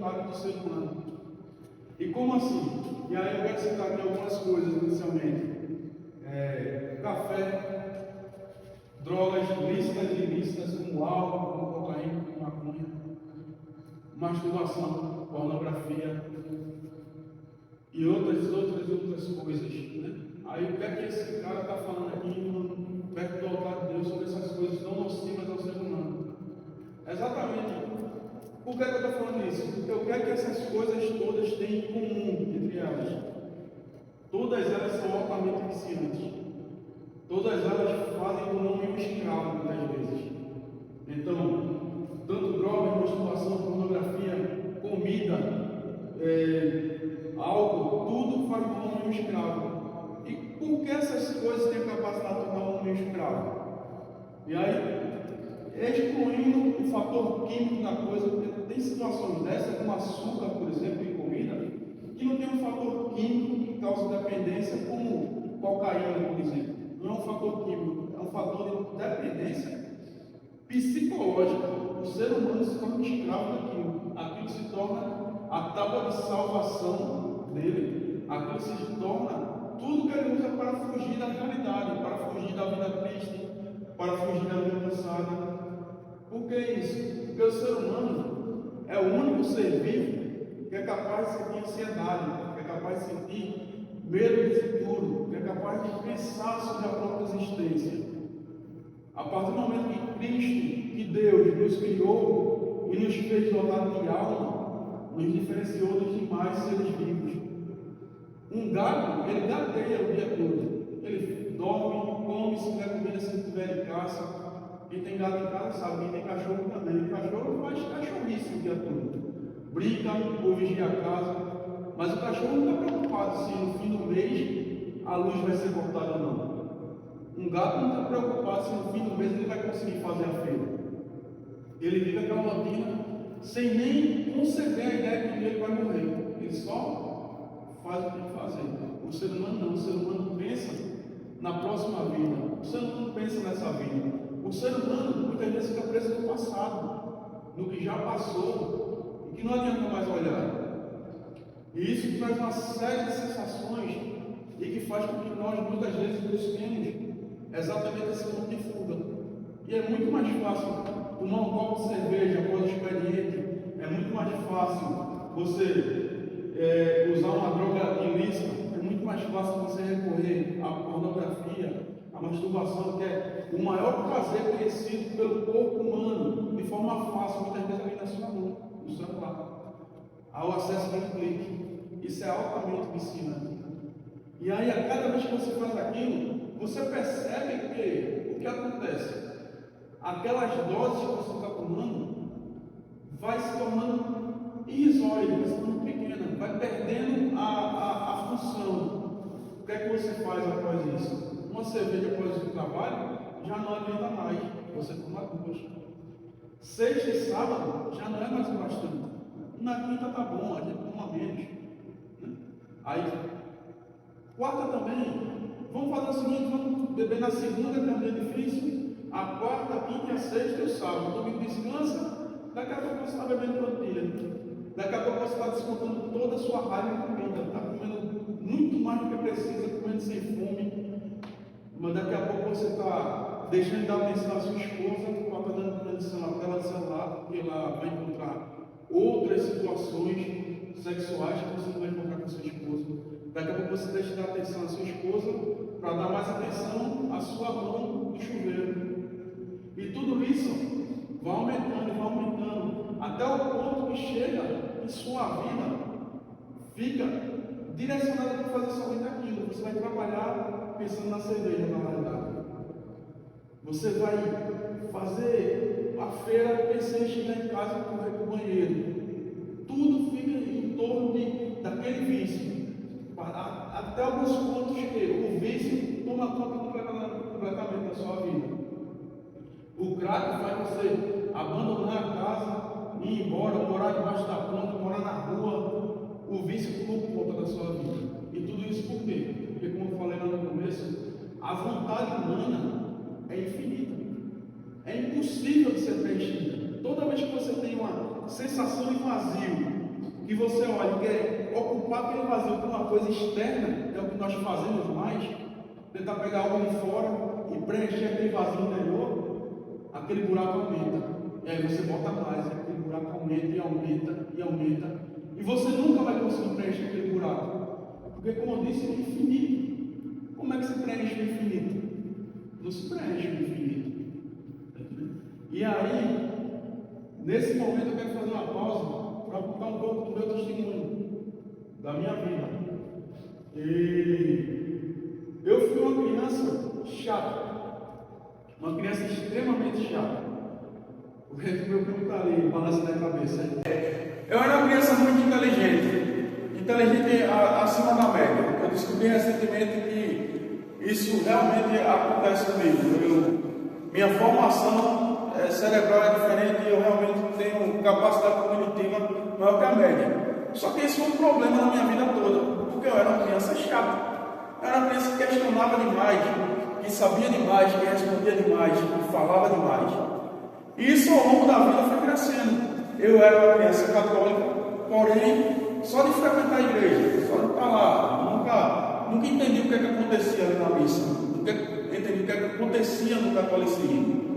vontade do ser humano. E como assim? E aí eu quero citar aqui algumas coisas inicialmente. Café, drogas lícitas e ilícitas, como álcool, como cocaína, como maconha, masturbação, pornografia e outras coisas, né? Aí o que é que esse cara está falando aqui perto do altar de Deus sobre essas coisas tão nocivas ao ser humano? Exatamente. Por que eu estou falando isso? Porque o que é que essas coisas todas têm em comum entre elas? Todas elas são altamente viciantes. Todas elas fazem do homem um escravo, muitas vezes. Então, tanto drogas, masturbação, pornografia, comida, álcool, tudo faz do homem um escravo. E por que essas coisas têm a capacidade de tornar o homem um escravo? E aí, excluindo o fator químico da coisa, porque tem situações dessas, como açúcar, por exemplo, em comida, que não tem um fator químico que causa dependência, como cocaína, por exemplo. Não é um fator químico, é um fator de dependência psicológica. O ser humano se torna escravo daquilo. Aquilo se torna a tábua de salvação dele. Aquilo se torna tudo que ele usa para fugir da realidade, para fugir da vida triste, para fugir da vida cansada. Por que isso? Porque o ser humano é o único ser vivo que é capaz de sentir ansiedade, que é capaz de sentir medo do futuro, que é capaz de pensar sobre a própria existência. A partir do momento que Cristo, que Deus nos criou e nos fez dotar de alma, nos diferenciou dos demais seres vivos. Um gato, ele gateia o dia todo. Ele dorme, come, se tiver comida, se tiver em caça. Quem tem gato em casa sabe, quem tem cachorro também. O cachorro faz cachorrice o dia todo. Brinca ou vigia a casa. Mas o cachorro não está preocupado se no fim do mês a luz vai ser cortada ou não. Um gato não está preocupado se no fim do mês ele vai conseguir fazer a feira. Ele vive aquela rotina sem nem conceber a ideia de que ele vai morrer. Ele só faz o que tem que fazer. O ser humano não. O ser humano pensa na próxima vida. O ser humano pensa nessa vida. O ser humano muitas vezes fica preso no passado, no que já passou e que não adianta mais olhar. E isso traz uma série de sensações e que faz com que nós muitas vezes busquemos exatamente esse ponto de fuga. E é muito mais fácil tomar um copo de cerveja após o expediente, é muito mais fácil você usar uma droga ilícita, é muito mais fácil você recorrer à pornografia, à masturbação, que é o maior prazer conhecido pelo corpo humano, de forma fácil, muitas vezes ali na sua mão, no celular, ao acesso de um clique. Isso é altamente viciante. E aí, a cada vez que você faz aquilo, você percebe que o que acontece? Aquelas doses que você está tomando vai se tornando irrisória, vai se tornando pequena, vai perdendo a função. O que é que você faz após isso? Uma cerveja após o trabalho já não adianta mais, você toma duas. Sexta e sábado já não é mais o bastante. Na quinta tá bom, a gente toma menos. Né? Aí, quarta também, vamos fazer o seguinte, vamos beber na segunda, que é um dia difícil, a quarta, a quinta, a sexta e o sábado. O domingo descansa, daqui a pouco você está bebendo plantilha. Daqui a pouco você está descontando toda a sua raiva em comida, está comendo muito mais do que precisa, comendo sem fome. Mas daqui a pouco você está deixando de dar atenção à sua esposa, porque está dando atenção à tela do celular, porque ela vai encontrar outras situações sexuais que você não vai encontrar com a sua esposa. Daqui a pouco você deixa de dar atenção à sua esposa para dar mais atenção à sua mão do chuveiro. E tudo isso vai aumentando, até o ponto que chega em sua vida, fica direcionada para fazer somente aquilo. Você vai trabalhar pensando na cerveja, na realidade. Você vai fazer a feira pensando em chegar em casa e correr para o banheiro. Tudo fica em torno daquele vício. Até alguns pontos que o vício toma conta completamente da sua vida. O crack faz você abandonar a casa, ir embora, morar debaixo da ponte, morar na rua. O vício toma conta da sua vida. E tudo isso por quê? Porque, como eu falei lá no começo, a vontade humana é infinita. É impossível de ser preenchida. Toda vez que você tem uma sensação de vazio, e você olha que é ocupar aquele vazio com uma coisa externa, é o que nós fazemos mais, tentar pegar algo de fora e preencher aquele vazio interior, aquele buraco aumenta. E aí você bota mais, aquele buraco aumenta e aumenta e aumenta. E você nunca vai conseguir preencher aquele buraco. Porque, como eu disse, é infinito. Como é que se preenche o infinito? Não se preenche o infinito. E aí, nesse momento eu quero fazer uma pausa para contar um pouco do meu testemunho, da minha vida. E eu fui uma criança chata, uma criança extremamente chata. O meu primo está ali, balançando a cabeça. Eu era uma criança muito inteligente acima da média. Eu descobri recentemente que isso realmente acontece comigo. Minha formação cerebral é diferente e eu realmente tenho capacidade cognitiva maior que a média. Só que isso foi um problema na minha vida toda, porque eu era uma criança chata. Eu era uma criança que questionava demais, que sabia demais, que respondia demais, que falava demais. E isso ao longo da vida foi crescendo. Eu era uma criança católica, porém, só de frequentar a igreja, só de estar lá, nunca entendi o que acontecia ali na missa, nunca entendi o que acontecia no catolicismo.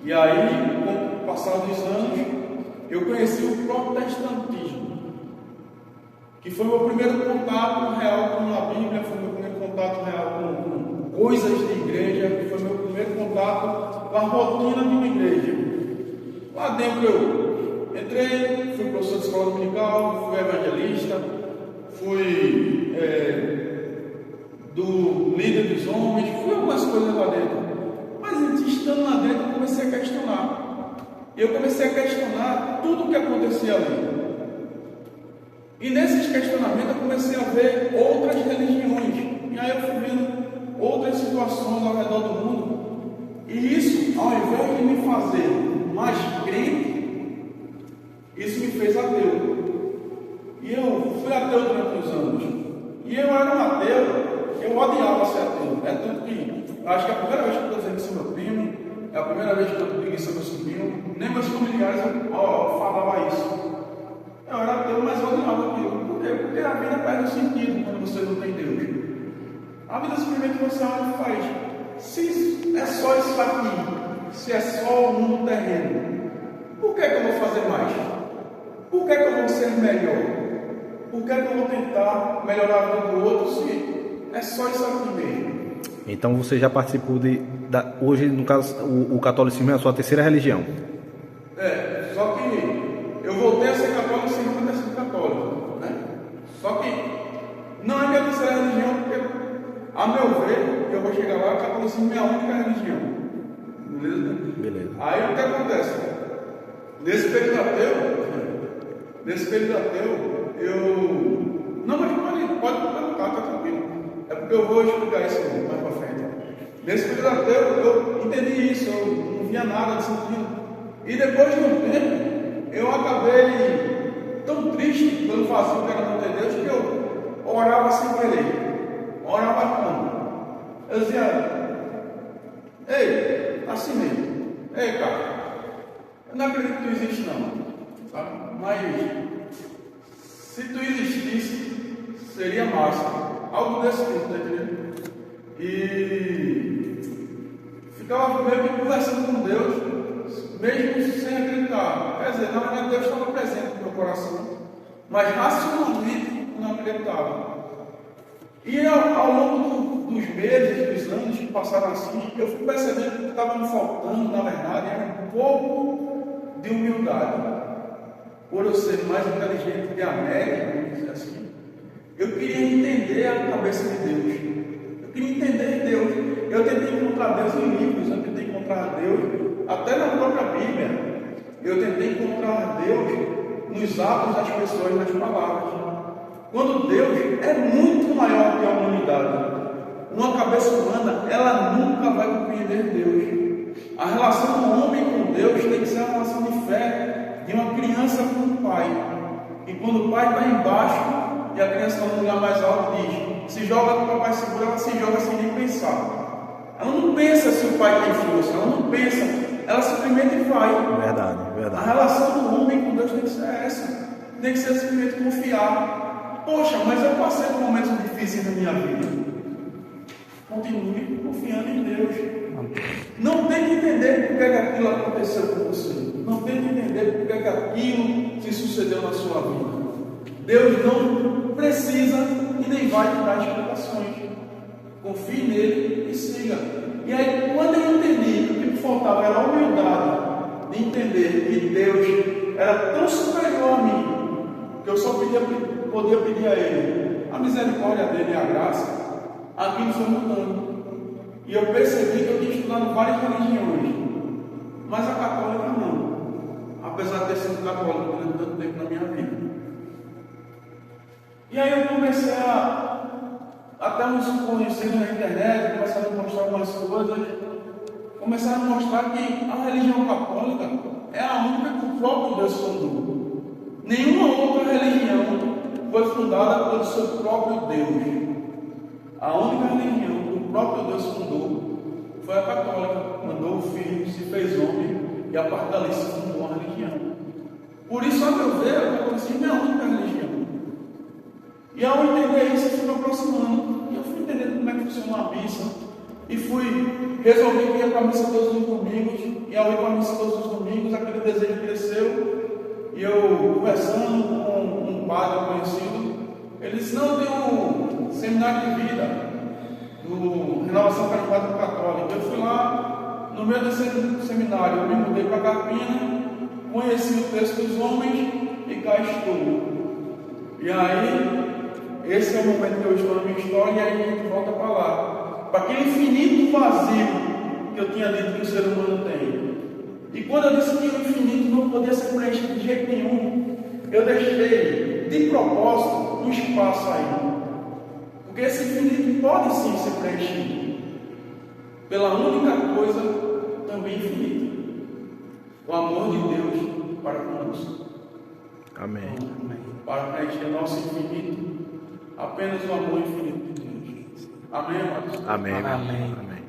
E aí, com o passar dos anos, eu conheci o protestantismo, que foi o meu primeiro contato real com a Bíblia, foi o meu primeiro contato real com coisas de igreja, foi o meu primeiro contato com a rotina de uma igreja. Lá dentro eu entrei, fui professor de escola dominical, fui evangelista, fui do líder dos homens, fui algumas coisas lá dentro. Mas estando lá dentro eu comecei a questionar. Eu comecei a questionar tudo o que acontecia ali. E nesses questionamentos eu comecei a ver outras religiões. E aí eu fui vendo outras situações ao redor do mundo. E isso, ao invés de me fazer mais crente, isso me fez ateu. E eu fui ateu durante uns anos. E eu era um ateu, eu odiava ser ateu. É tanto que, acho que é a primeira vez que eu estou dizendo que sou meu primo, é a primeira vez que eu digo que sou meu sobrinho, nem meus familiares falavam isso. Eu era ateu, mas eu odiava aquilo. Por quê? Porque a vida perde o sentido quando você não tem Deus. A vida simplesmente você olha e faz. Se é só isso aqui, se é só o mundo terreno, por que eu vou fazer mais? Por que eu vou ser melhor? Por que eu vou tentar melhorar a vida do outro se é só isso aqui mesmo? Então você já participou hoje, no caso, o catolicismo é a sua terceira religião? Só que eu voltei a ser católico sem nunca ter sido católico, né? Só que não é minha terceira religião, porque, a meu ver, eu vou chegar lá, o catolicismo é a única religião. Beleza? Aí o que acontece? Nesse período ateu, eu... Não, mas pode perguntar, tá tranquilo. É porque eu vou explicar isso mais pra frente. Nesse período ateu, eu entendi isso, eu não via nada de sentido. E depois de um tempo, eu acabei tão triste pelo vazio que era não ter Deus, que eu orava sem querer. Orava como? Eu dizia, ei, assim mesmo, ei, cara, eu não acredito que tu existe não, sabe? Mas se tu existisse, seria massa, algo desse tipo, tá entendendo? E ficava meio que conversando com Deus, mesmo sem acreditar. Quer dizer, na verdade Deus estava presente no meu coração, mas racionalmente não acreditava. E ao longo dos meses, dos anos que passaram assim, eu fui percebendo que estava me faltando, na verdade, era um pouco de humildade. Por eu ser mais inteligente que a média, vamos dizer assim, eu queria entender a cabeça de Deus. Eu queria entender Deus. Eu tentei encontrar Deus em livros, eu tentei encontrar Deus até na própria Bíblia. Eu tentei encontrar Deus nos atos das pessoas, nas palavras. Quando Deus é muito maior que a humanidade, uma cabeça humana, ela nunca vai compreender Deus. A relação do homem com Deus tem que ser uma relação de fé de uma criança com o pai. E quando o pai está embaixo e a criança está no lugar mais alto, diz: se joga que o papai segura, ela se joga sem nem pensar. Ela não pensa se o pai tem força, ela não pensa, ela simplesmente vai. Verdade. A relação do homem com Deus tem que ser essa. tem que ser simplesmente confiar. Poxa, mas eu passei por momentos difíceis na minha vida. Continue confiando em Deus. Não tem que entender por que aquilo aconteceu com você. Não tem que entender por que aquilo se sucedeu na sua vida. Deus não precisa e nem vai te dar explicações. Confie nele e siga. E aí, quando eu entendi que o que me faltava era a humildade de entender que Deus era tão superior a mim, que eu só podia pedir a Ele a misericórdia dele e a graça, aquilo foi mudando. E eu percebi que eu tinha estudado várias religiões, mas a católica não, apesar de ter sido católico durante tanto tempo na minha vida. E aí eu comecei até uns conhecidos na internet, começaram a mostrar algumas coisas, começaram a mostrar que a religião católica é a única que o próprio Deus fundou. Nenhuma outra religião foi fundada pelo seu próprio Deus. A única religião que o próprio Deus fundou foi a católica. Mandou o Filho, se fez homem e a partir dali se fundou a religião. Por isso, a meu ver, o catolicismo é a única religião. E ao entender isso, eu fui me aproximando. E eu fui entendendo como é que funciona uma missa. E resolvi que ia para a missa todos os domingos. E ao ir para a missa todos os domingos, aquele desejo cresceu. E eu, conversando com um padre conhecido, ele disse: não, eu tenho um seminário de vida do Renovação Carismática Católica. Eu fui lá, no meio desse seminário, eu me mudei para Carpina, conheci o texto dos homens e cá estou. E aí, esse é o momento que eu estou na minha história, e aí a gente volta para lá, para aquele infinito vazio que eu tinha dito que o ser humano tem. E quando eu disse que o infinito não podia ser preenchido de jeito nenhum, eu deixei de propósito um espaço aí, porque esse infinito pode sim ser preenchido pela única coisa também infinita: o amor de Deus para conosco. Amém. Para preencher nosso infinito, apenas o amor infinito de Deus. Amém, amados? Amém. Amém. Amém.